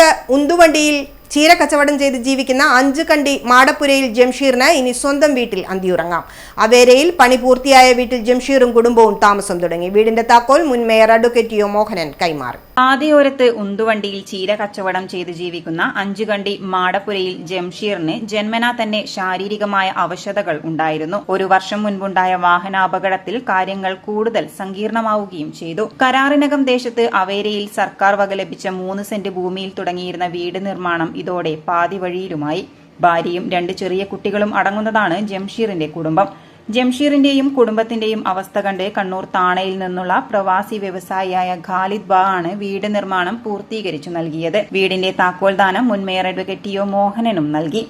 പാതയോരത്ത് ഉന്തുവണ്ടിയിൽ ചീര കച്ചവടം ചെയ്ത് ജീവിക്കുന്ന 5 കണ്ടി മാടപ്പുരയിൽ ജംഷീറിന് ഇനി സ്വന്തം വീട്ടിൽ അന്തിയുറങ്ങാം. അവേരയിൽ പണി പൂർത്തിയായ വീട്ടിൽ ജംഷീറും കുടുംബവും താമസം തുടങ്ങി. വീടിന്റെ താക്കോൽ മുൻ mayor advocate T. O. Mohanan കൈമാറി. പാതയോരത്ത് ഉന്തുവണ്ടിയിൽ ചീര കച്ചവടം ചെയ്ത് ജീവിക്കുന്ന 5 കണ്ടി മാടപ്പുരയിൽ ജംഷീറിന് ജന്മനാ തന്നെ ശാരീരികമായ അവശതകൾ ഉണ്ടായിരുന്നു. ഒരു വർഷം മുൻപുണ്ടായ വാഹനാപകടത്തിൽ കാര്യങ്ങൾ കൂടുതൽ സങ്കീർണമാവുകയും ചെയ്തു. കരാറിനകം ദേശത്ത് അവേരയിൽ സർക്കാർ വക ലഭിച്ച 3 സെന്റ് ഭൂമിയിൽ തുടങ്ങിയിരുന്ന വീട് നിർമ്മാണം ഇതോടെ പാതി വഴിയിലുമായി. ഭാര്യയും 2 ചെറിയ കുട്ടികളും അടങ്ങുന്നതാണ് ജംഷീറിന്റെ കുടുംബം. ജംഷീറിന്റെയും കുടുംബത്തിന്റെയും അവസ്ഥ കണ്ട് കണ്ണൂർ താണയിൽ നിന്നുള്ള പ്രവാസി വ്യവസായിയായ ഖാലിദ് ബാ ആണ് വീട് നിർമ്മാണം പൂർത്തീകരിച്ചു നൽകിയത്. വീടിന്റെ താക്കോൽ ദാനം മുൻ മേയർ അഡ്വക്കേറ്റ് ടി. ഒ. മോഹനനും നൽകി.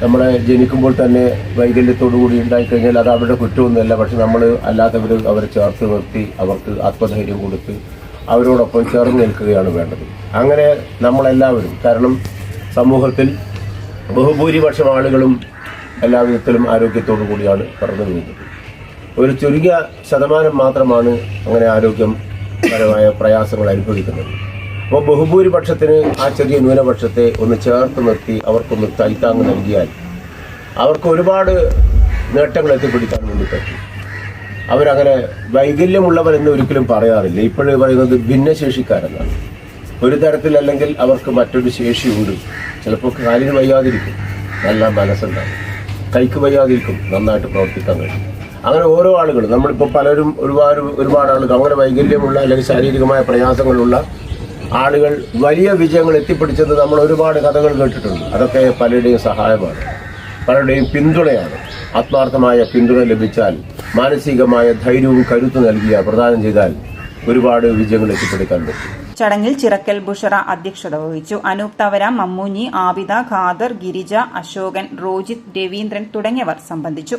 നമ്മളെ ജനിക്കുമ്പോൾ തന്നെ വൈകല്യത്തോടുകൂടി ഉണ്ടായിക്കഴിഞ്ഞാൽ അത് അവരുടെ കുറ്റമൊന്നുമല്ല. പക്ഷെ നമ്മൾ അല്ലാത്തവർ അവരെ ചേർത്ത് നിർത്തി അവർക്ക് ആത്മധൈര്യം കൊടുത്ത് അവരോടൊപ്പം ചേർന്ന് നിൽക്കുകയാണ് വേണ്ടത്. അങ്ങനെ നമ്മളെല്ലാവരും, കാരണം സമൂഹത്തിൽ ബഹുഭൂരിപക്ഷം ആളുകളും എല്ലാ വിധത്തിലും ആരോഗ്യത്തോടു കൂടിയാണ് കടന്നു പോകുന്നത്. ഒരു ചുരുങ്ങിയ ശതമാനം മാത്രമാണ് അങ്ങനെ ആരോഗ്യപരമായ പ്രയാസങ്ങൾ അനുഭവിക്കുന്നത്. അപ്പോൾ ബഹുഭൂരിപക്ഷത്തിന് ആ ചെറിയ ന്യൂനപക്ഷത്തെ ഒന്ന് ചേർത്ത് നിർത്തി അവർക്കൊന്ന് കൈത്താങ്ങ് നൽകിയാൽ അവർക്ക് ഒരുപാട് നേട്ടങ്ങൾ എത്തിപ്പിടിക്കാൻ വേണ്ടി പറ്റും. അവരങ്ങനെ വൈകല്യമുള്ളവരെന്ന് ഒരിക്കലും പറയാറില്ല. ഇപ്പോഴേ പറയുന്നത് ഭിന്നശേഷിക്കാരെന്നാണ്. ഒരു തരത്തിലല്ലെങ്കിൽ അവർക്ക് മറ്റൊരു ശേഷിയുണ്ട്. ചിലപ്പോൾ കാലിന് വയ്യാതിരിക്കും, നല്ല മനസ്സുണ്ടാകും. കൈക്ക് വയ്യാതിരിക്കും, നന്നായിട്ട് പ്രവർത്തിക്കാൻ കഴിയും. അങ്ങനെ ഓരോ ആളുകളും, നമ്മളിപ്പോൾ പലരും ഒരുപാട് ആളുകൾ അങ്ങനെ വൈകല്യമുള്ള അല്ലെങ്കിൽ ശാരീരികമായ പ്രയാസങ്ങളുള്ള ആളുകൾ വലിയ വിജയങ്ങൾ എത്തിപ്പിടിച്ചത് നമ്മൾ ഒരുപാട് കഥകൾ കേട്ടിട്ടുണ്ട്. അതൊക്കെ പലരുടെയും സഹായമാണ്, പലരുടെയും പിന്തുണയാണ്. ആത്മാർത്ഥമായ പിന്തുണ ലഭിച്ചാൽ, മാനസികമായ ധൈര്യവും കരുത്ത് നൽകിയ പ്രദാനം ചെയ്താൽ ഒരുപാട് വിജയങ്ങൾ എത്തിപ്പിടിക്കാൻ പറ്റും. ചടങ്ങിൽ ചിറക്കൽ ബുഷറ അധ്യക്ഷത വഹിച്ചു. അനൂപ് തവര, മമ്മൂഞ്ഞി, ആബിദ, ഖാദർ, ഗിരിജ, അശോകൻ, റോജിത്, രവീന്ദ്രൻ തുടങ്ങിയവർ സംബന്ധിച്ചു.